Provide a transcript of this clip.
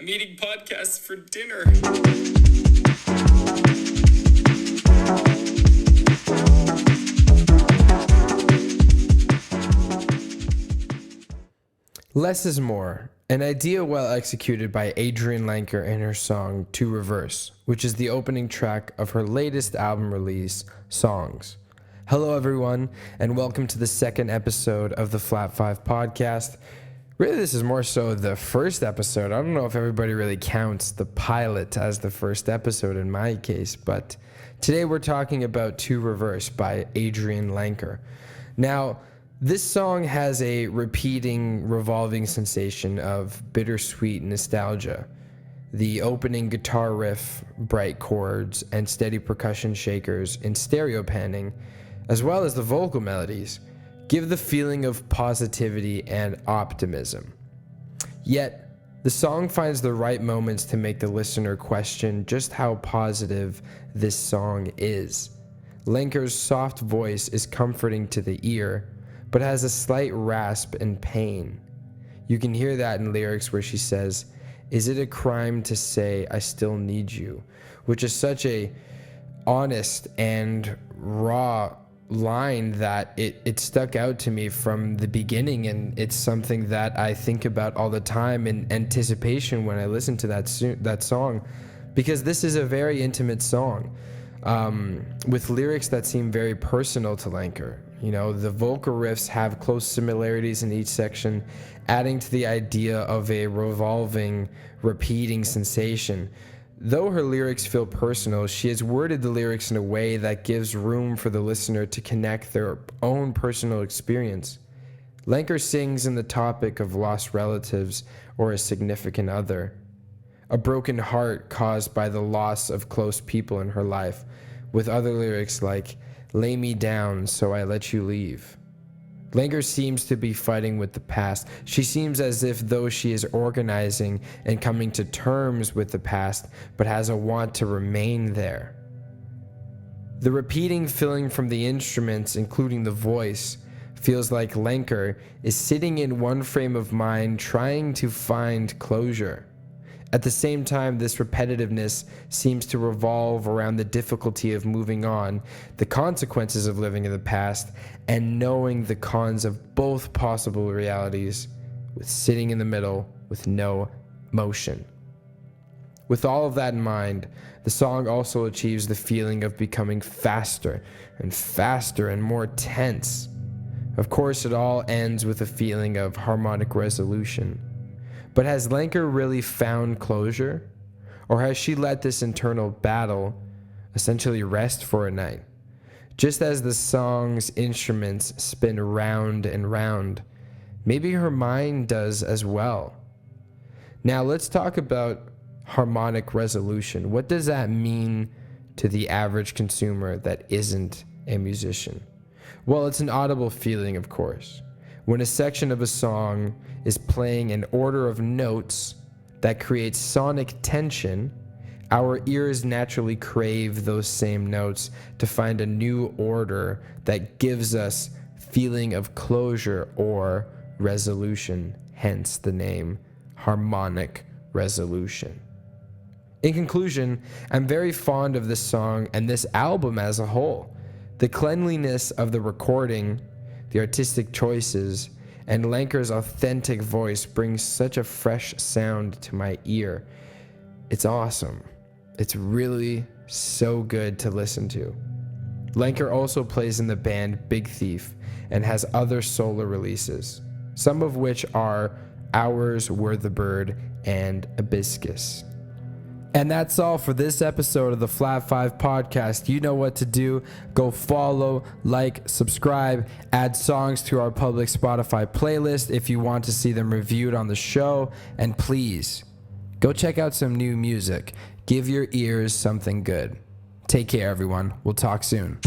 I'm eating podcasts for dinner. Less is More, an idea well executed by Adrianne Lenker in her song To Reverse, which is the opening track of her latest album release, Songs. Hello everyone, and welcome to the second episode of the Flat 5 podcast. Really, this is more so the first episode. I don't know if everybody really counts the pilot as the first episode in my case, but today we're talking about To Reverse by Adrianne Lenker. Now, this song has a repeating, revolving sensation of bittersweet nostalgia. The opening guitar riff, bright chords, and steady percussion shakers in stereo panning, as well as the vocal melodies, give the feeling of positivity and optimism. Yet, the song finds the right moments to make the listener question just how positive this song is. Lenker's soft voice is comforting to the ear, but has a slight rasp and pain. You can hear that in lyrics where she says, "Is it a crime to say I still need you?" Which is such a honest and raw line that it stuck out to me from the beginning, and it's something that I think about all the time in anticipation when I listen to that song, because this is a very intimate song with lyrics that seem very personal to Lenker. You know, the vocal riffs have close similarities in each section, adding to the idea of a revolving, repeating sensation. Though her lyrics feel personal, she has worded the lyrics in a way that gives room for the listener to connect their own personal experience. Lenker sings in the topic of lost relatives or a significant other, a broken heart caused by the loss of close people in her life, with other lyrics like, "Lay me down so I let you leave." Lenker seems to be fighting with the past. She seems as if though she is organizing and coming to terms with the past, but has a want to remain there. The repeating filling from the instruments, including the voice, feels like Lenker is sitting in one frame of mind trying to find closure. At the same time, this repetitiveness seems to revolve around the difficulty of moving on, the consequences of living in the past, and knowing the cons of both possible realities, with sitting in the middle with no motion. With all of that in mind, the song also achieves the feeling of becoming faster and more tense. Of course, it all ends with a feeling of harmonic resolution. But has Lenker really found closure? Or has she let this internal battle essentially rest for a night? Just as the song's instruments spin round and round, maybe her mind does as well. Now let's talk about harmonic resolution. What does that mean to the average consumer that isn't a musician? Well, it's an audible feeling, of course. When a section of a song is playing an order of notes that creates sonic tension, our ears naturally crave those same notes to find a new order that gives us feeling of closure or resolution, hence the name harmonic resolution. In conclusion, I'm very fond of this song and this album as a whole. The cleanliness of the recording, the artistic choices, and Lenker's authentic voice brings such a fresh sound to my ear. It's awesome. It's really so good to listen to. Lenker also plays in the band Big Thief and has other solo releases, some of which are Hours Were the Bird and Hibiscus. And that's all for this episode of the Flat 5 podcast. You know what to do. Go follow, like, subscribe, add songs to our public Spotify playlist if you want to see them reviewed on the show. And please, go check out some new music. Give your ears something good. Take care, everyone. We'll talk soon.